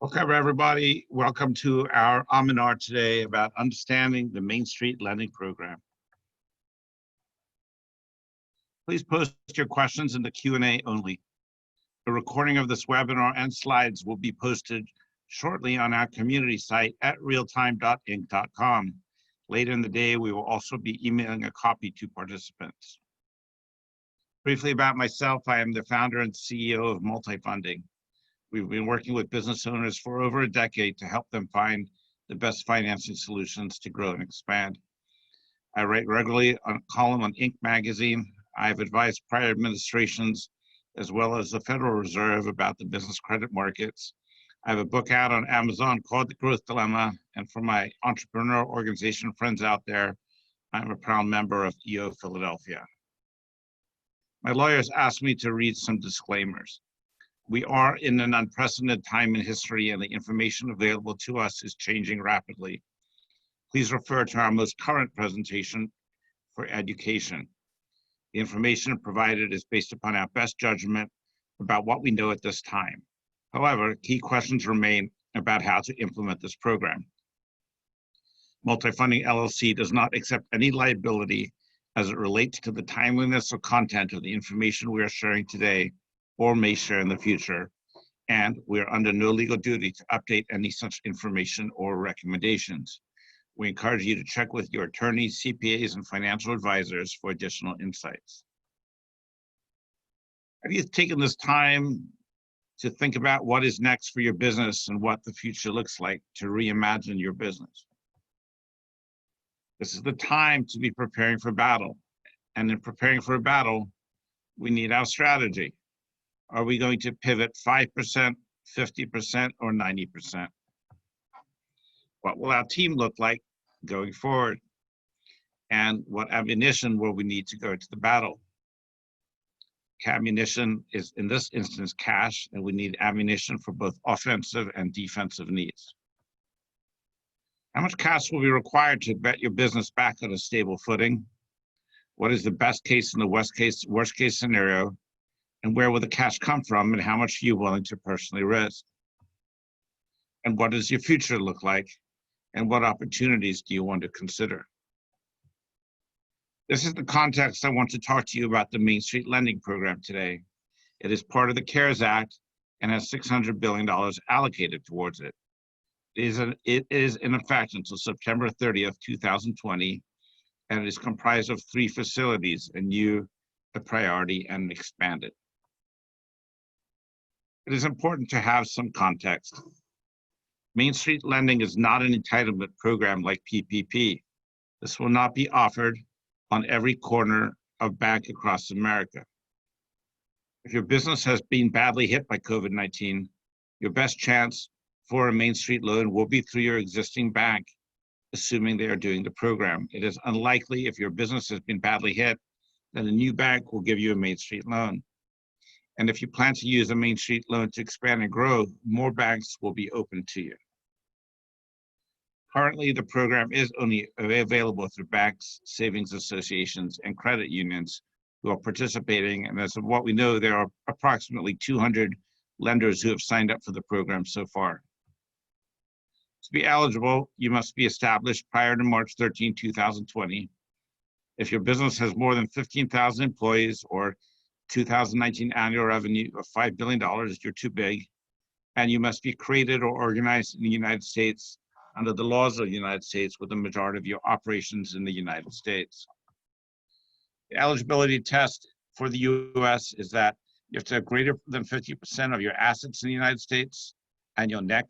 Welcome, everybody. Welcome to our seminar today about understanding the Main Street Lending Program. Please post your questions in the Q&A only. A recording of this webinar and slides will be posted shortly on our community site at realtime.inc.com. Later in the day, we will also be emailing a copy to participants. Briefly about myself, I am the founder and CEO of MultiFunding. We've been working with business owners for over a decade to help them find the best financing solutions to grow and expand. I write regularly on a column on Inc. magazine. I've advised prior administrations as well as the Federal Reserve about the business credit markets. I have a book out on Amazon called The Growth Dilemma, and for my entrepreneurial organization friends out there, I'm a proud member of EO Philadelphia. My lawyers asked me to read some disclaimers. We are in an unprecedented time in history, and the information available to us is changing rapidly. Please refer to our most current presentation for education. The information provided is based upon our best judgment about what we know at this time. However, key questions remain about how to implement this program. MultiFunding LLC does not accept any liability as it relates to the timeliness or content of the information we are sharing today or may share in the future, and we are under no legal duty to update any such information or recommendations. We encourage you to check with your attorneys, CPAs, and financial advisors for additional insights. Have you taken this time to think about what is next for your business and what the future looks like to reimagine your business? This is the time to be preparing for battle. And in preparing for a battle, we need our strategy. Are we going to pivot 5%, 50%, or 90%? What will our team look like going forward? And what ammunition will we need to go to the battle? Ammunition is, in this instance, cash, and we need ammunition for both offensive and defensive needs. How much cash will be required to get your business back on a stable footing? What is the best case and the worst case scenario? And where will the cash come from, and how much are you willing to personally risk? And what does your future look like? And what opportunities do you want to consider? This is the context I want to talk to you about the Main Street Lending Program today. It is part of the CARES Act and has $600 billion allocated towards it. It is in effect until September 30th, 2020, and it is comprised of 3 facilities, a new, a priority, and expanded. It is important to have some context. Main Street Lending is not an entitlement program like PPP. This will not be offered on every corner of bank across America. If your business has been badly hit by COVID-19, your best chance for a Main Street loan will be through your existing bank, assuming they are doing the program. It is unlikely, if your business has been badly hit, that a new bank will give you a Main Street loan. And if you plan to use a Main Street loan to expand and grow, more banks will be open to you. Currently, the program is only available through banks, savings associations, and credit unions who are participating. And as of what we know, there are approximately 200 lenders who have signed up for the program so far. To be eligible, you must be established prior to March 13, 2020. If your business has more than 15,000 employees or 2019 annual revenue of $5 billion, you're too big, and you must be created or organized in the United States under the laws of the United States with the majority of your operations in the United States. The eligibility test for the US is that you have to have greater than 50% of your assets in the United States, annual net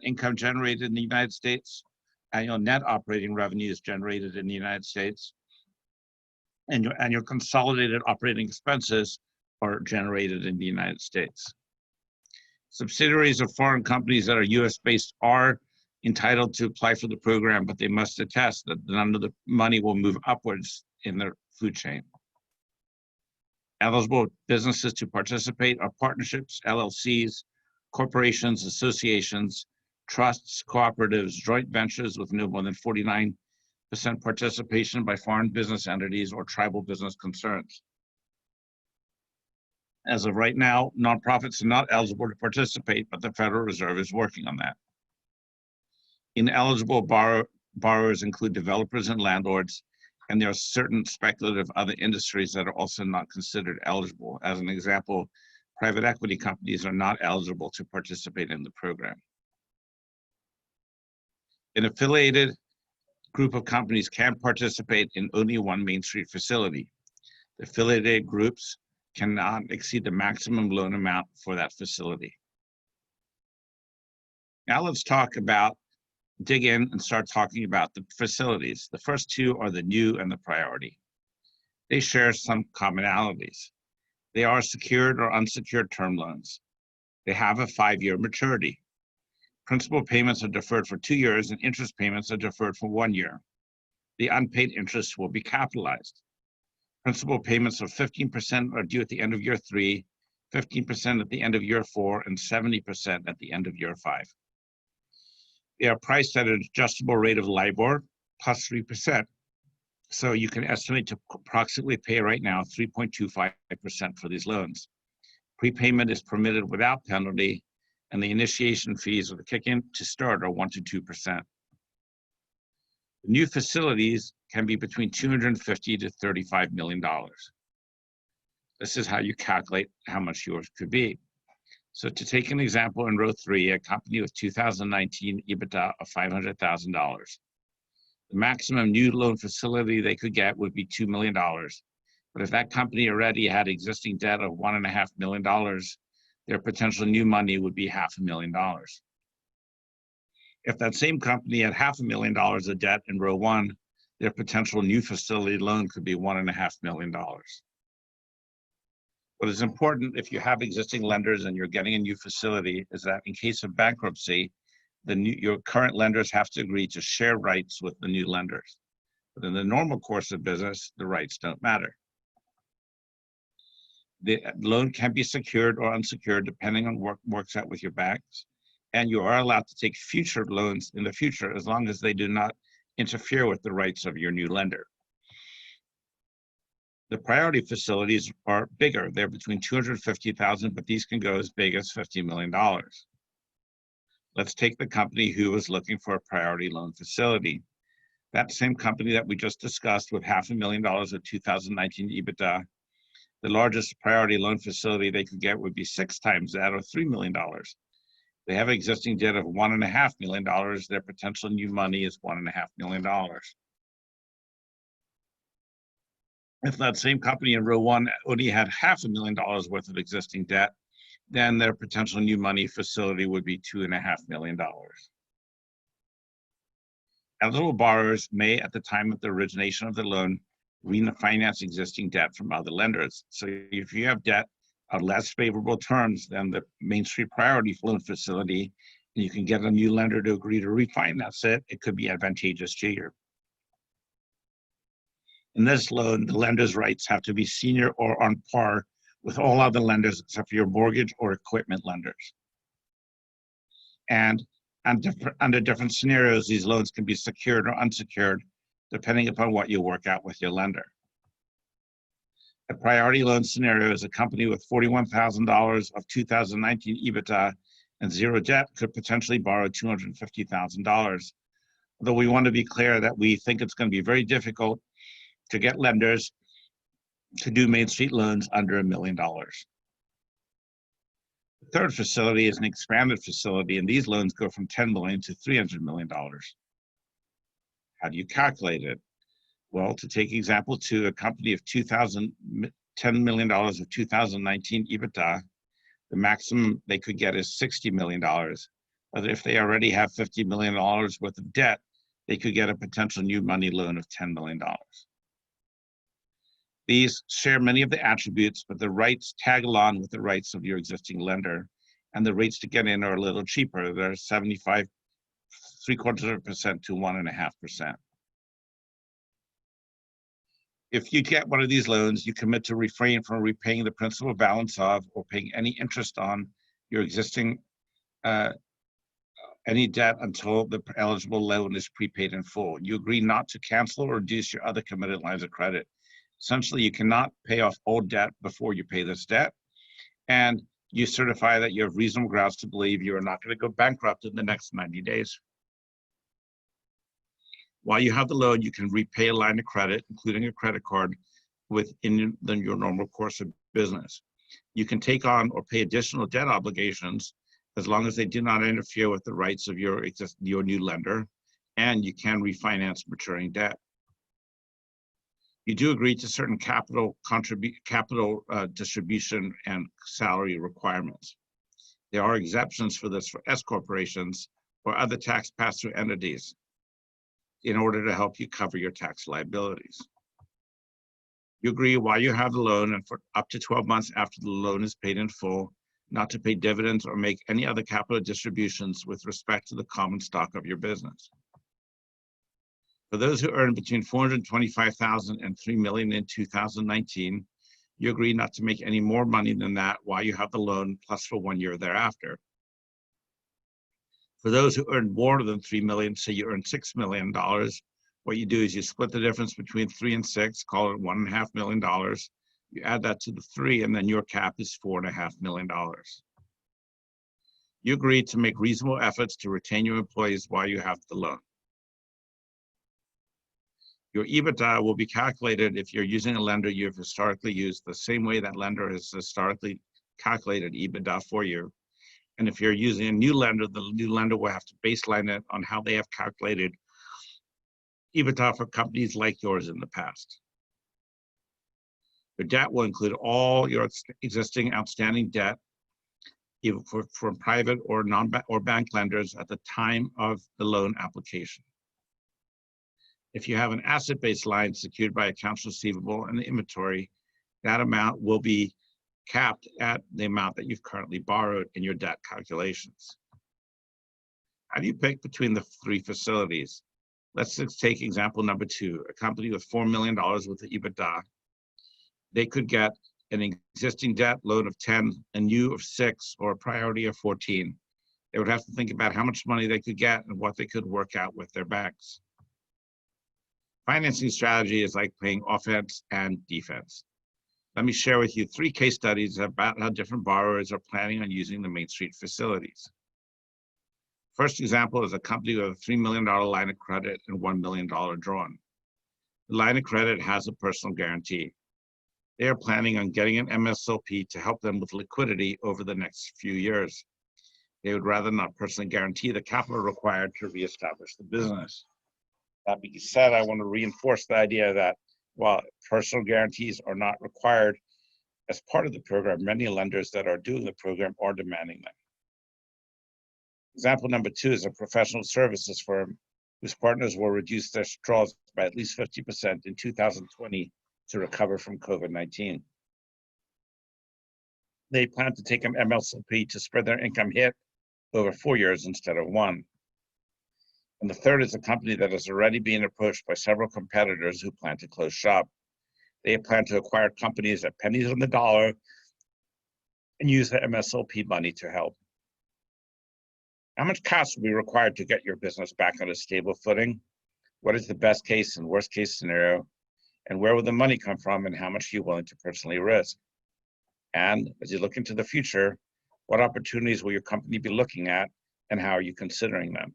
income generated in the United States, annual net operating revenues generated in the United States, and your consolidated operating expenses are generated in the United States. Subsidiaries of foreign companies that are US-based are entitled to apply for the program, but they must attest that none of the money will move upwards in their food chain. Eligible businesses to participate are partnerships, LLCs, corporations, associations, trusts, cooperatives, joint ventures with no more than 49% participation by foreign business entities or tribal business concerns. As of right now, nonprofits are not eligible to participate, but the Federal Reserve is working on that. Ineligible borrowers include developers and landlords, and there are certain speculative other industries that are also not considered eligible. As an example, private equity companies are not eligible to participate in the program. An affiliated group of companies can participate in only one Main Street facility. The affiliated groups cannot exceed the maximum loan amount for that facility. Now let's dig in and start talking about the facilities. The first two are the new and the priority. They share some commonalities. They are secured or unsecured term loans. They have a 5-year maturity. Principal payments are deferred for 2 years and interest payments are deferred for 1 year. The unpaid interest will be capitalized. Principal payments of 15% are due at the end of year 3, 15% at the end of year 4, and 70% at the end of year 5. They are priced at an adjustable rate of LIBOR plus 3%. So you can estimate to approximately pay right now 3.25% for these loans. Prepayment is permitted without penalty, and the initiation fees of the kick-in to start are 1 to 2%. The new facilities can be between $250 to $35 million. This is how you calculate how much yours could be. So to take an example in row 3, a company with 2019 EBITDA of $500,000. The maximum new loan facility they could get would be $2 million. But if that company already had existing debt of $1.5 million, their potential new money would be $500,000. If that same company had $500,000 of debt in row 1, their potential new facility loan could be $1.5 million. What is important if you have existing lenders and you're getting a new facility is that in case of bankruptcy, your current lenders have to agree to share rights with the new lenders. But in the normal course of business, the rights don't matter. The loan can be secured or unsecured depending on what works out with your banks. And you are allowed to take future loans in the future as long as they do not interfere with the rights of your new lender. The priority facilities are bigger. They're between $250,000, but these can go as big as $50 million. Let's take the company who was looking for a priority loan facility. That same company that we just discussed with $500,000 of 2019 EBITDA, the largest priority loan facility they could get would be 6 times that, or $3 million. They have existing debt of $1.5 million. Their potential new money is $1.5 million. If that same company in row 1 only had $500,000 worth of existing debt, then their potential new money facility would be $2.5 million. Eligible borrowers may, at the time of the origination of the loan, refinance existing debt from other lenders. So if you have debt on less favorable terms than the Main Street Priority Loan Facility, and you can get a new lender to agree to refinance it, it could be advantageous to you. In this loan, the lender's rights have to be senior or on par with all other lenders except for your mortgage or equipment lenders. And under different scenarios, these loans can be secured or unsecured, depending upon what you work out with your lender. A priority loan scenario is a company with $41,000 of 2019 EBITDA and 0 debt could potentially borrow $250,000. Although we want to be clear that we think it's going to be very difficult to get lenders to do Main Street loans under $1 million. The third facility is an expanded facility, and these loans go from $10 million to $300 million. How do you calculate it? Well, to take example 2, a company of $10 million of 2019 EBITDA, the maximum they could get is $60 million. But if they already have $50 million worth of debt, they could get a potential new money loan of $10 million. These share many of the attributes, but the rights tag along with the rights of your existing lender, and the rates to get in are a little cheaper. They're 75.75% to 1.5%. If you get one of these loans, you commit to refrain from repaying the principal balance of or paying any interest on your existing any debt until the eligible loan is prepaid in full. You agree not to cancel or reduce your other committed lines of credit. Essentially, you cannot pay off old debt before you pay this debt, and you certify that you have reasonable grounds to believe you are not going to go bankrupt in the next 90 days. While you have the loan, you can repay a line of credit, including a credit card, within your normal course of business. You can take on or pay additional debt obligations as long as they do not interfere with the rights of your new lender, and you can refinance maturing debt. You do agree to certain capital distribution and salary requirements. There are exemptions for this for S corporations or other tax pass-through entities in order to help you cover your tax liabilities. You agree while you have the loan and for up to 12 months after the loan is paid in full, not to pay dividends or make any other capital distributions with respect to the common stock of your business. For those who earn between $425,000 and $3 million in 2019, you agree not to make any more money than that while you have the loan, plus for 1 year thereafter. For those who earn more than $3 million, say you earn $6 million, what you do is you split the difference between 3 and 6, call it $1.5 million. You add that to the 3, and then your cap is $4.5 million. You agree to make reasonable efforts to retain your employees while you have the loan. Your EBITDA will be calculated if you're using a lender you've historically used, the same way that lender has historically calculated EBITDA for you. And if you're using a new lender, the new lender will have to baseline it on how they have calculated EBITDA for companies like yours in the past. Your debt will include all your existing outstanding debt, either from private or bank lenders at the time of the loan application. If you have an asset-based line secured by accounts receivable and inventory, that amount will be capped at the amount that you've currently borrowed in your debt calculations. How do you pick between the 3 facilities? Let's just take example number 2, a company with $4 million with the EBITDA. They could get an existing debt load of 10, a new of 6, or a priority of 14. They would have to think about how much money they could get and what they could work out with their banks. Financing strategy is like playing offense and defense. Let me share with you 3 case studies about how different borrowers are planning on using the Main Street facilities. First example is a company with a $3 million line of credit and $1 million drawn. The line of credit has a personal guarantee. They are planning on getting an MSLP to help them with liquidity over the next few years. They would rather not personally guarantee the capital required to reestablish the business. That being said, I want to reinforce the idea that while personal guarantees are not required as part of the program, many lenders that are doing the program are demanding them. Example number 2 is a professional services firm whose partners will reduce their draws by at least 50% in 2020 to recover from COVID-19. They plan to take an MSLP to spread their income hit over 4 years instead of 1. And the third is a company that is already being approached by several competitors who plan to close shop. They plan to acquire companies at pennies on the dollar and use the MSLP money to help. How much cash will be required to get your business back on a stable footing? What is the best case and worst case scenario? And where will the money come from, and how much are you willing to personally risk? And as you look into the future, what opportunities will your company be looking at, and how are you considering them?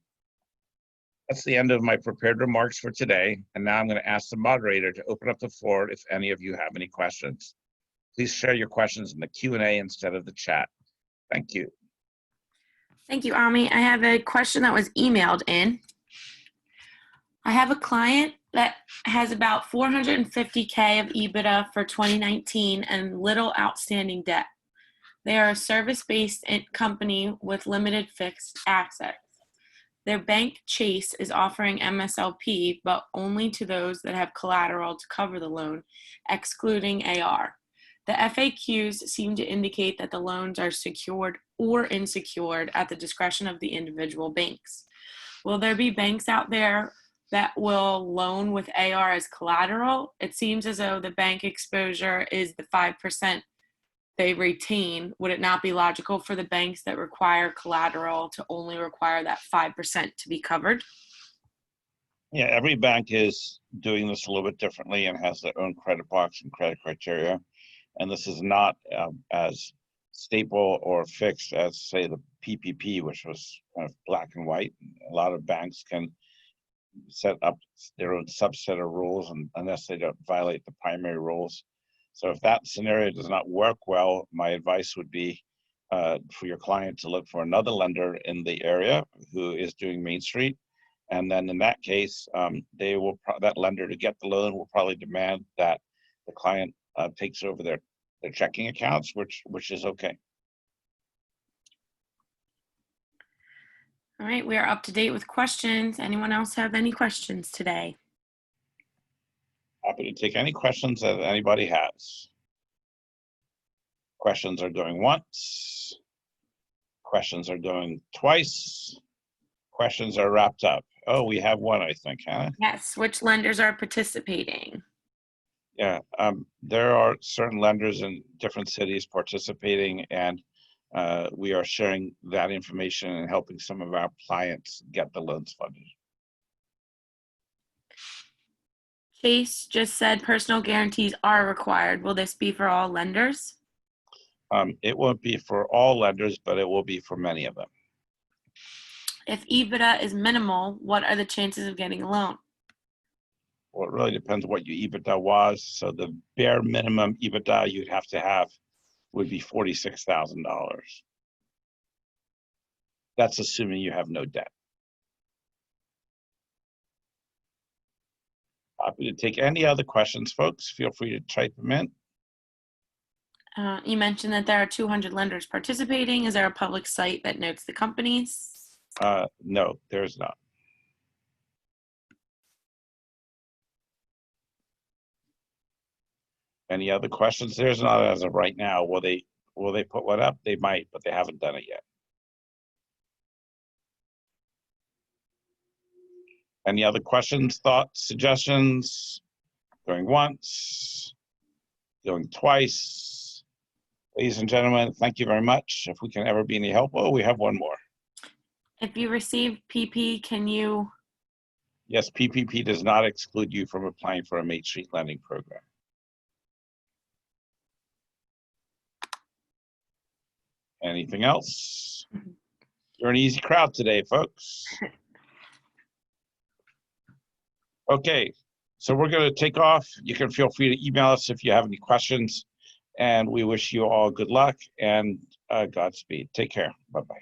That's the end of my prepared remarks for today. And now I'm going to ask the moderator to open up the floor if any of you have any questions. Please share your questions in the Q&A instead of the chat. Thank you. Thank you, Ami. I have a question that was emailed in. I have a client that has about $450K of EBITDA for 2019 and little outstanding debt. They are a service-based company with limited fixed assets. Their bank, Chase, is offering MSLP, but only to those that have collateral to cover the loan, excluding AR. The FAQs seem to indicate that the loans are secured or unsecured at the discretion of the individual banks. Will there be banks out there that will loan with AR as collateral? It seems as though the bank exposure is the 5% they retain. Would it not be logical for the banks that require collateral to only require that 5% to be covered? Yeah, every bank is doing this a little bit differently and has their own credit box and credit criteria. And this is not as staple or fixed as, say, the PPP, which was kind of black and white. A lot of banks can set up their own subset of rules, and unless they don't violate the primary rules. So if that scenario does not work well, my advice would be for your client to look for another lender in the area who is doing Main Street. And then in that case, that lender, to get the loan, will probably demand that the client takes over their checking accounts, which is okay. All right, we are up to date with questions. Anyone else have any questions today? Happy to take any questions that anybody has. Questions are going once. Questions are going twice. Questions are wrapped up. Oh, we have one, I think, Hannah. Yes, which lenders are participating? Yeah, there are certain lenders in different cities participating, and we are sharing that information and helping some of our clients get the loans funded. Chase just said personal guarantees are required. Will this be for all lenders? It won't be for all lenders, but it will be for many of them. If EBITDA is minimal, what are the chances of getting a loan? Well, it really depends what your EBITDA was. So the bare minimum EBITDA you'd have to have would be $46,000. That's assuming you have no debt. Happy to take any other questions, folks. Feel free to type them in. You mentioned that there are 200 lenders participating. Is there a public site that notes the companies? No, there's not. Any other questions? There's not as of right now. Will they put one up? They might, but they haven't done it yet. Any other questions, thoughts, suggestions? Going once, going twice. Ladies and gentlemen, thank you very much. If we can ever be any help, oh, we have one more. If you received PP, can you? Yes, PPP does not exclude you from applying for a Main Street lending program. Anything else? You're an easy crowd today, folks. Okay, so we're going to take off. You can feel free to email us if you have any questions, and we wish you all good luck and Godspeed. Take care. Bye-bye.